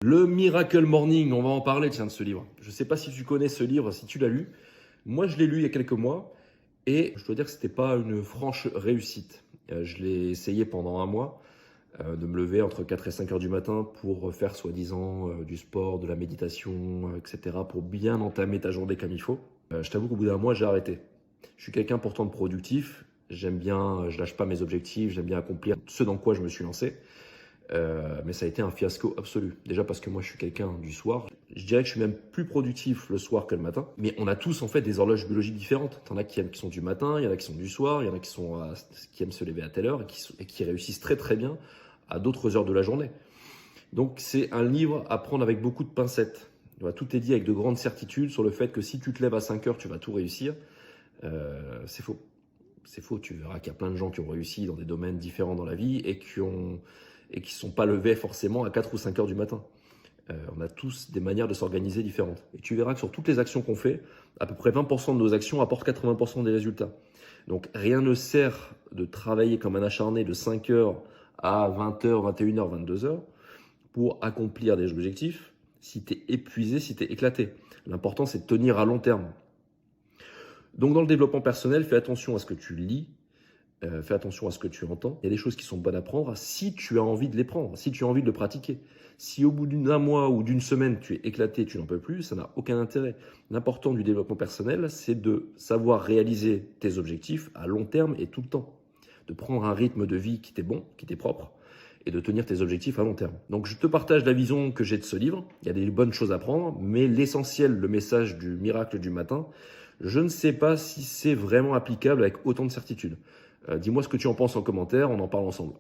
Le Miracle Morning, on va en parler, tiens, de ce livre. Je ne sais pas si tu connais ce livre, si tu l'as lu. Moi, je l'ai lu il y a quelques mois et je dois dire que ce n'était pas une franche réussite. Je l'ai essayé pendant un mois de me lever entre 4 et 5 heures du matin pour faire soi-disant du sport, de la méditation, etc. pour bien entamer ta journée comme il faut. Je t'avoue qu'au bout d'un mois, j'ai arrêté. Je suis quelqu'un pourtant de productif. J'aime bien, je lâche pas mes objectifs, j'aime bien accomplir ce dans quoi je me suis lancé. Mais ça a été un fiasco absolu. Déjà parce que moi je suis quelqu'un du soir. Je dirais que je suis même plus productif le soir que le matin. Mais on a tous en fait des horloges biologiques différentes. T'en as qui sont du matin, il y en a qui sont du soir, il y en a qui aiment se lever à telle heure et qui réussissent très très bien à d'autres heures de la journée. Donc c'est un livre à prendre avec beaucoup de pincettes. Tout est dit avec de grandes certitudes sur le fait que si tu te lèves à 5 heures, tu vas tout réussir. C'est faux. C'est faux. Tu verras qu'il y a plein de gens qui ont réussi dans des domaines différents dans la vie et qui ne sont pas levés forcément à 4 ou 5 heures du matin. On a tous des manières de s'organiser différentes. Et tu verras que sur toutes les actions qu'on fait, à peu près 20% de nos actions apportent 80% des résultats. Donc rien ne sert de travailler comme un acharné de 5 heures à 20 heures, 21 heures, 22 heures pour accomplir des objectifs si tu es épuisé, si tu es éclaté. L'important, c'est de tenir à long terme. Donc dans le développement personnel, fais attention à ce que tu lis, fais attention à ce que tu entends. Il y a des choses qui sont bonnes à prendre si tu as envie de les prendre, si tu as envie de le pratiquer. Si au bout d'un mois ou d'une semaine, tu es éclaté, tu n'en peux plus, ça n'a aucun intérêt. L'important du développement personnel, c'est de savoir réaliser tes objectifs à long terme et tout le temps. De prendre un rythme de vie qui t'est bon, qui t'est propre, et de tenir tes objectifs à long terme. Donc je te partage la vision que j'ai de ce livre. Il y a des bonnes choses à prendre, mais l'essentiel, le message du miracle du matin, je ne sais pas si c'est vraiment applicable avec autant de certitude. Dis-moi ce que tu en penses en commentaire, on en parle ensemble.